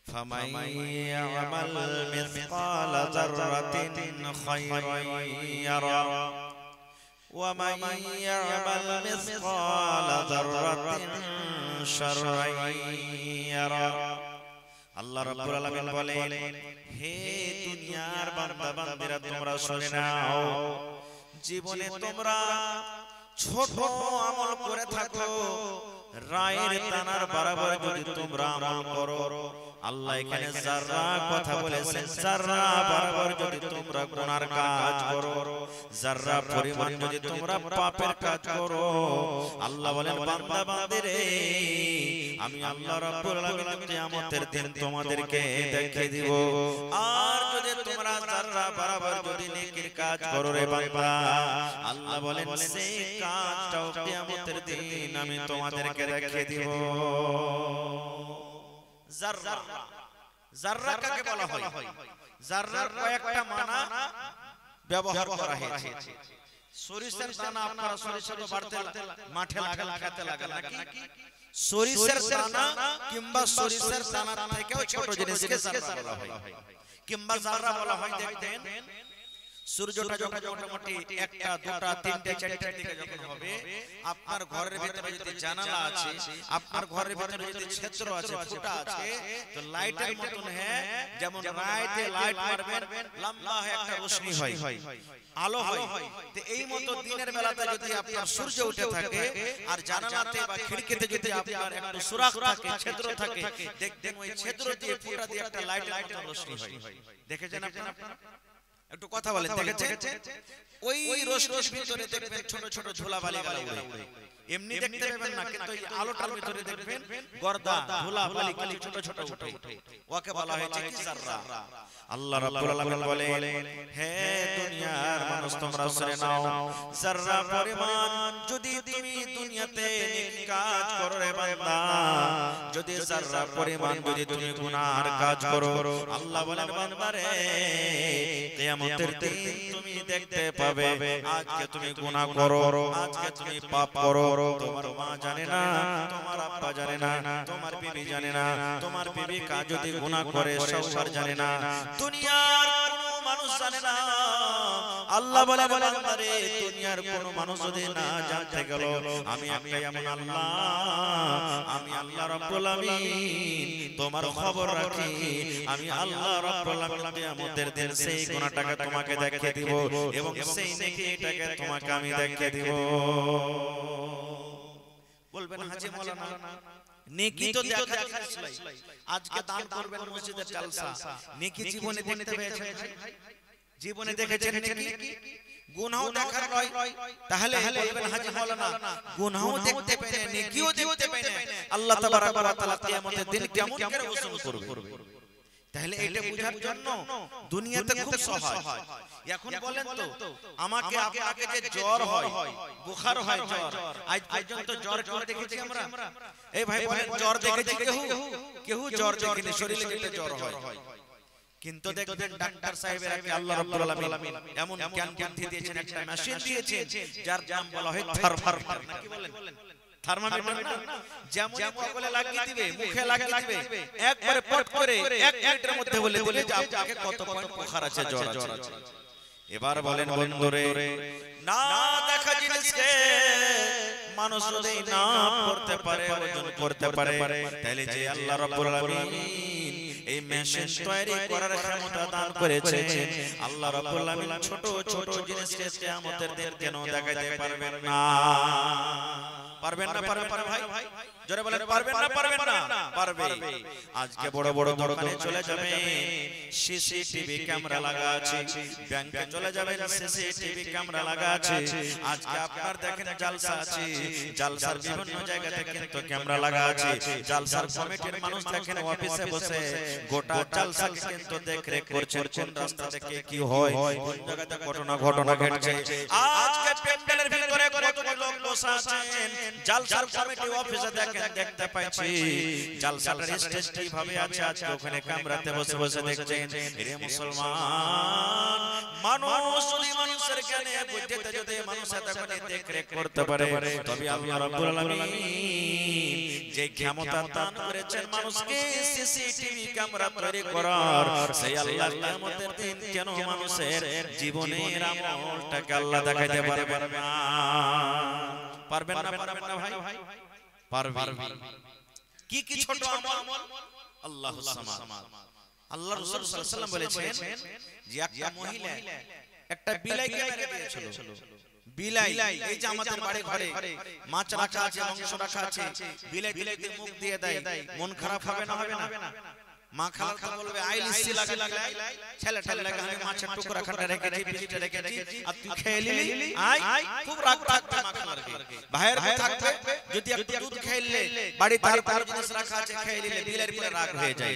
فمن يعمل مثقال ذرة خيرا يره ومن يعمل مثقال ذرة شرا يره আল্লাহ রাব্বুল আলামিন বলেন, হে দুনিয়ার বান্দা বান্দীরা, তোমরা শুনে নাও, জীবনে তোমরা ছোট আমল করে থাকো, রায়ের দানার বরাবর যদি তোমরা আমল করো, আল্লাহ এখানে যারা কথা বলেছেন, যারা বরাবর যদি তোমরা গুনার কাজ করো, যারা পরিমাণ যদি তোমরা পাপের কাজ করো, আল্লাহ বলেন, বান্দা বান্দীরে, আমি আল্লাহ রাব্বুল আলামিন কিয়ামতের দিন তোমাদেরকে দেখিয়ে দিব। আর যদি তোমরা যারা বরাবর যদি নেকির কাজ করো রে বান্দা, আল্লাহ বলেন সেই কাজটাও কিয়ামতের দিন আমি তোমাদেরকে দেখিয়ে দিব। যাররা, যাররা কাকে বলা হয়? যাররার কয়েকটা মানা ব্যবহার করা হয়েছে। সরিষার দানা আপনারা সরিষা তো বাড়তে মাঠে লাগান, খেতে লাগান নাকি? সরিষার দানা কিংবা সরিষার দানা থেকেও ছোট জিনিসকে যাররা বলা হয়, কিংবা যাররা বলা হয়। দেখবেন সূর্যটা যখন মোটামুটি একটা দুটা তিনটে চারটের দিকে যখন হবে, আপনার ঘরের ভিতরে যদি জানালা আছে, আপনার ঘরের ভিতরে যদি ছিদ্র আছে, ফুটা আছে, তো লাইটের মতন যেমন রাতে লাইট মারবেন, লম্বা হয়ে একটা রোশনি হয়, আলো হয়। তো এই মতো দিনের বেলাতে যদি আপনার সূর্য উঠে থাকে আর জানালাতে বা খিড়কিতে যদি আপনার একটু সুরাখ থাকে, ছিদ্র থাকে, দেখবেন ওই ছিদ্র দিয়ে ফুটা দিয়ে একটা লাইটের মতন রোশনি হয়। দেখেছেন আপনারা? একটু কথা বলেন, দেখেছেন? ওই রোশনির ভিতরে দেখবেন ছোট ছোট ধুলাবালি গুলো উড়ে, এমনি দেখতে পাবেন না, কিন্তু এই আলোটার ভিতরে দেখবেন গর্দা ধুলাবালি গুলো ছোট ছোট উঠে, ওকে বলা হয়েছে কি? যাররা। আল্লাহ রাব্বুল আলামিন বলেন, হে দুনিয়ার মানুষ, তোমরা শুনে নাও, যাররা পরিমাণ যদি তুমি দুনিয়াতে নেক কাজ করো রে বান্দা, যদি যাররা পরিমাণ যদি তুমি গুনার কাজ করো, আল্লাহ বলেন, বান্দারে, কিয়ামতের দিন তুমি দেখতে পাবে, আজকে তুমি গুনাহ করো, আজকে তুমি পাপ করো, তোমার মা জানে না, তোমার আব্বা জানে না, তোমার বিবি জানে না, তোমার বিবি কা যদি গুনাহ করে সংসার জানে না, দুনিয়ার কোনো মানুষ জানে না। আল্লাহ বলে, বান্দারে, দুনিয়ার কোনো মানুষ যদি না জানতে গেল, আমি একটাই এমন আল্লাহ, আমি আল্লাহ রাব্বুল আলামিন তোমার খবর রাখি, আমি আল্লাহ রাব্বুল আলামিন কিয়ামতের দিন সেই গুনাহটাকে তোমাকে দেখিয়ে দিব এবং সেই নেকিটাকে তোমাকে আমি দেখিয়ে দিব। বলবেন, হাজী মাওলানা, নেকি তো দেখা যায়, আজকে দান করবেন মসজিদের জালসা, নেকি জীবনে দেখতে পেয়েছেন? জীবনে দেখেছেন নেকি? গুনাহও দেখার নয়, তাহলে বলবেন, হাজী মাওলানা, গুনাহও দেখতে পেয়ে নেকিও দেখতে পেয়ে আল্লাহ তাবারাক ওয়া তাআলা কিয়ামতের দিন কেমন করে ওসল করবে? তাহলে এটা বোঝার জন্য দুনিয়াতে খুব সহজ। এখন বলেন তো, আমাকে আপনাকে যে জ্বর হয়, বুখার হয়, জ্বর, আজ পর্যন্ত জ্বর কেউ দেখেছি আমরা? এই ভাই বলেন, জ্বর দেখেছি কেউ? জ্বর দেখিনি, শরীরে যেটা জ্বর হয়। কিন্তু দেখবেন ডাক্তার সাহেবেরা আল্লাহ রাব্বুল আলামিন এমন জ্ঞান বুদ্ধি দিয়েছেন, একটা মেশিন দিয়েছেন যার নাম বলা হয় থার্মোমিটার, নাকি বলেন? থার্মোমিটার না, যেমন কপালে লাগিয়ে দিবে, মুখে লাগিয়ে দিবে, একবারে পট করে 1 মিনিটের মধ্যে বলে দিলে যে আপনাকে কত পয়েন্ট বুখার আছে, জ্বর আছে। এবার বলেন বন্ধুরে, না দেখা জিনিসকে মানুষ যদি না করতে পারে, ওজন করতে পারে, তাহলে যে আল্লাহ রাব্বুল আলামিন এই মেশিন তৈরি করার ক্ষমতা দান করেছে, আল্লাহ রাব্বুল আলামিন ছোট ছোট জিনিসকে কিয়ামতের দিন কেন দেখাতে পারবেন না? পারবেন না? পারবেন ভাই? জোরে বলেন, পারবেন না? পারবেন না? পারবে। আজকে বড় বড় দোকানে চলে যাবেন, সিসিটিভি ক্যামেরা লাগা আছে, ব্যাংকে চলে যাবেন, সিসিটিভি ক্যামেরা লাগা আছে। আজকে আপনার দেখেন জালসা আছে, জালসার বিভিন্ন জায়গাতে কিন্তু ক্যামেরা লাগা আছে। জালসার কমিটির মানুষ দেখেন অফিসে বসে গোটা জালসাকে কিন্তু দেখরেখ করছেন, কোন রাস্তা থেকে কি হয়, কোন জায়গাতে ঘটনা ঘটছে। আজকে প্যান্ডেলের ভিতরে কত লোক বসে আছেন, জালসার কমিটি অফিসে দেখতে পাচ্ছি জালসাটার স্টেজ কিভাবে আছে, আজকে ওখানে ক্যামেরাতে বসে বসে দেখছেন। রে মুসলমান, মানুষ যদি মানুষের জ্ঞানে বুদ্ধিতে যদি মানুষ এতখানি দেখরেখ করতে পারে, তবে আল্লাহ রাব্বুল আলামিন যে ক্ষমতা দান করেছেন মানুষকে সিসিটিভি ক্যামেরা তৈরি করার, সেই আল্লাহ কিয়ামতের দিন কেন মানুষের জীবনের আমলটাকে আল্লাহ দেখাইতে পারবেন না? পারবেন না? পারবেন না ভাই? পারবেন। কি কি ছোট আমল? আল্লাহুস সামাদ। আল্লাহ রাসূল সাল্লাল্লাহু আলাইহি ওয়াসাল্লাম বলেছেন যে একটা মহিলা একটা বিলাইকে মেরে দিয়েছিল। বিলাই, এই যে আমাদের বাড়ি ঘরে মাছ রাখা আছে, মাংস রাখা আছে, বিলাইতে মুখ দিয়ে দেয়, মন খারাপ হবে না? হবে না? মা খালা বলবে আই লিসি লাগে ছেলেটা লাগে আমি মাছের টুকরা খাটা রেখেছি, পিসটা রেখেছি, আর তুই খেয়ে নিলি, আই খুব রাগ থাকবে মা খালার কি ভাইয়ের কি থাকবে? যদি একটু দুধ খেয়ে বাড়ি তার জিনিস রাখা আছে খেয়ে নিলে বিলাইয়ের উপরে রাগ হয়ে যায়।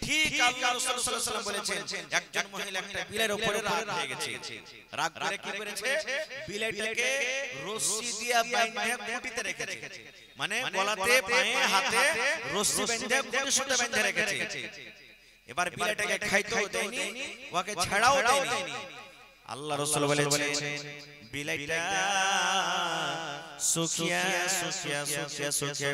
ঠিক আল্লাহ রাসূল সাল্লাল্লাহু আলাইহি ওয়াসাল্লাম বলেছেন একজন মহিলা একটা বিলাইয়ের উপরে রাগ হয়ে গেছে, রাগ করে কি করেছে? বিলাইটাকে রশি দিয়ে বাইন্ধে খুঁটিতে রেখেছে, মানে গলাতে পায়ে হাতে রশি বেঁধে খুঁটির সাথে বেঁধে রেখেছে। এবার বিলাইটাকে খাইতেও দেয়নি, ওকে ছাড়াও দেয়নি। আল্লাহ রাসূল বলেছেন বিলাইটা শুকিয়ে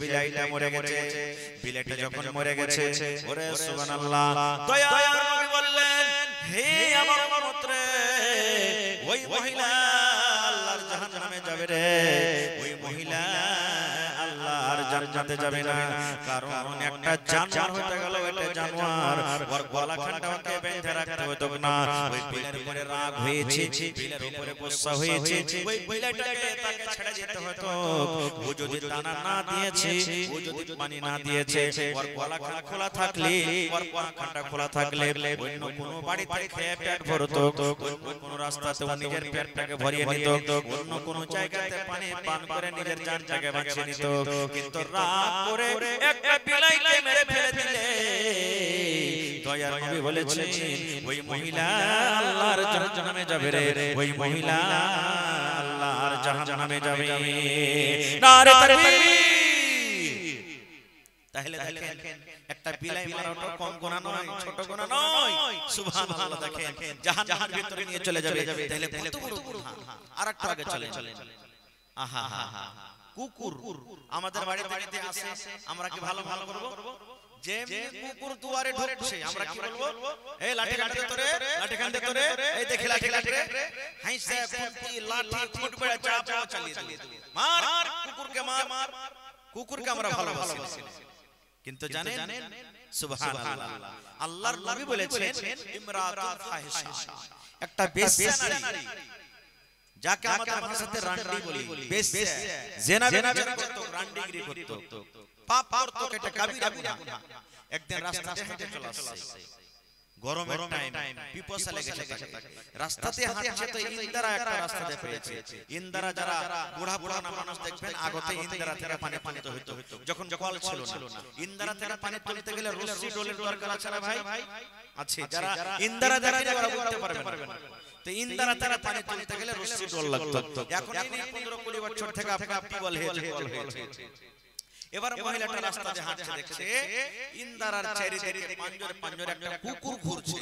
বিলাইটা মরে গেছে। বিলাইটা যখন মরে গেছে, ওরে সুবহানাল্লাহ, দয়ার নবী বললেন হে আমার উম্মত রে, ওই মহিলা আল্লাহর জাহান্নামে যাবে রে, ওই মহিলা আল্লাহর জান্নাতে যাবে না। কারণ একটা জানোয়ার হতে গেল, এটা জানোয়ার ওর গলাখানটাকে বেঁধে রাখতে হতো না। ওই বিলাইয়ের উপরে রাগ হয়েছে, বিলাইয়ের উপরে গোসা হয়েছে, ওই বিলাইটাকে তাকে ছেড়ে যেতে হতো। ও যদি দানা না দিয়েছে, ও যদি পানি না দিয়েছে, ওর গলাখান খোলা থাকলে, ওর গলাখানটা খোলা থাকলে অন্য কোনো বাড়িতে খেয়ে পেট ভরতো, অন্য কোনো রাস্তাতে নিজের পেটটাকে ভরিয়ে নিত, অন্য কোনো জায়গাতে পানি পান করে নিজের জানটাকে বাঁচিয়ে নিত। কিন্তু রাগ করে একটা বিলাইকে মেরে ফেলে দিলে দয়ার নবী বলেছেন ওই মহিলা আল্লাহর জাহান্নামে যাবে রে, ওই মহিলা আল্লাহর জাহান্নামে যাবে। নারে তাকবীর! তাহলে দেখেন একটা বিলাই মারাটা কম গুনাহ নয়, ছোট গুনাহ নয়। সুবহানাল্লাহ! দেখেন জাহান্নামের ভিতরে নিয়ে চলে যাবে, তাহলে কত বড় গুনাহ। আরেকটু আগে চলেন। আহা হা হা, কুকুর আমাদের বাড়িতে আসে, আমরা কি ভালো করব? যে কুকুর দুয়ারে ঢুকছে আমরা কি বলবো? এই লাঠি কাটতে তোরে, লাঠি কাটতে তোরে, এই দেখি লাঠি কাটরে, হাইসা খুঁটি লাঠি খুঁট বেড়া চাপ চালিয়ে দেব, মার কুকুরকে, মার কুকুরকে আমরা ভালোবাসি। কিন্তু জানেন সুবহানাল্লাহ, আল্লাহর নবী বলেছেন ইমরাতুল ফাহিশা, একটা বেশ্যা নারী, যাকে আমাদের ভাষাতে রান্ডি বলি, বেশ্যা, জিনা করত, রান্ডিগিরি করত, পাপ করত, এটা কবিরা গুনাহ। একদিন রাস্তাতে হেঁটে চলে আসছে, গরমের টাইম, পিপাসা লেগেছে তাকে, রাস্তাতে হাঁটছে তো ইন্দারা একটা রাস্তাতে পেয়েছে। ইন্দারা যারা বুড়া মানুষ দেখবেন, আগতে ইন্দারা থেকে পানি তুলতে হতো, যখন কল ছিল না। ইন্দারা থেকে পানি তুলতে গেলে রশি ডোলের দরকার আছে না ভাই? আছে। যারা ইন্দারা দেখেন ওরা বুঝতে পারবে না। তো ইন্দারা থেকে পানি তুলতে গেলে রশি ডোল লাগতো। এখন এই 15-20 বছর থেকে আপনার টিউবওয়েল হয়েছে। এবার মহিলাটা রাস্তাতে হাঁটছে, দেখছে ইন্দারার চারিদিকে পাঞ্জরে একটা কুকুর ঘুরছে,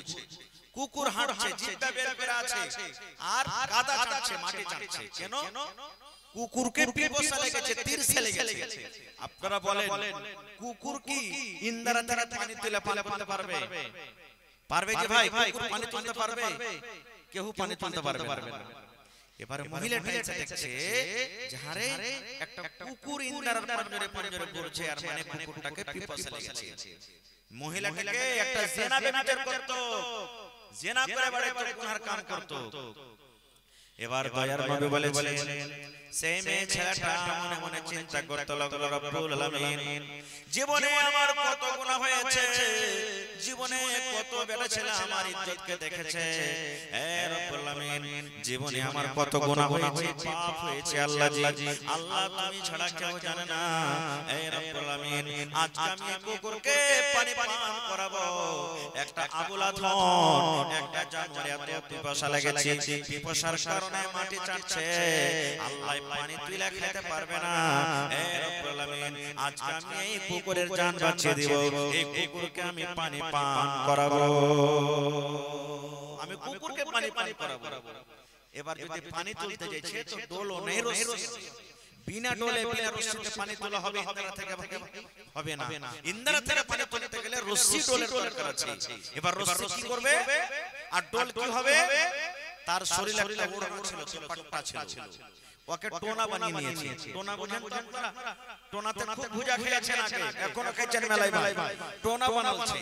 কুকুর হাঁটছে, জিহ্বা বের করে আছে আর কাদা চাটছে, মাটি চাটছে। কেন? কুকুরকে পিপাসা লেগেছে, তিরছে লেগেছে। আপনারা বলেন কুকুর কি ইন্দারা দ্বারা পানি তুলে পালাতে পারবে? পারবে কি ভাই? কুকুর পানি তুলতে পারবে? কেউ পানি তুলতে পারবে না। এবার মহিলাটা দেখছে যে আরে একটা কুকুর ইন্দারার পাঞ্জরে ঘুরছে, আর মানে কুকুরটাকে পিপাসা লেগেছে। মহিলাটাকে একটা জিনা ব্যভিচার করত, জিনা করে বেড়াতো, গুনার কাম করত। এবার দয়ার নবী বলেছেন সেই মেয়ে ছেলেটা মনে মনে চিন্তা করতে লাগলো, রব্বুল আলামিন, জীবনে আমার কত গুনাহ হয়েছে, জীবনে কত বেটা ছেলে আমার ইজ্জতকে দেখেছে, হে রব্বুল আলামিন, জীবনে আমার কত গুনাহ হয়েছে, পাপ হয়েছে। আল্লাহ জি, আল্লাহ তুমি ছাড়া কেউ জানে না। হে রব্বুল আলামিন, আজকে আমি কুকুরকে পানি পান করাবো। একটা আবুলা ধন, একটা জানোয়ার এত পিপাসা লেগেছে, পিপাসার কারণে মাটি চাটছে, আল্লাহ পানি তুলে খেতে পারবে না। হে রব্বুল আলামিন, আজকে আমি এই কুকুরের জান বাঁচিয়ে দিব, এই কুকুরকে আমি পানি পান করাবো, আমি কুকুরকে পানি করাবো। এবার যদি পানি তুলতে যাচ্ছে তো ডোলও নেই, রশি বিনা ডোলে বিনা রশিতে পানি তোলা হবে ইন্দ্রা থেকে হবে না। ইন্দ্রা থেকে পানি তুলতে গেলে রশি ডোলের দরকার আছে। এবার রশি কি করবে আর ডোল কি হবে? তার শরীরে একটা ওড়না ছিল, দুপাট্টা ছিল, ওকে টোনা বানিয়ে নিয়েছে। টোনা বুঝেন তো আপনারা? টোনাতে খুব ভুজা খেয়েছেন আগে, এখনো খেয়েছেন মেলায় টোনা বানাচ্ছে।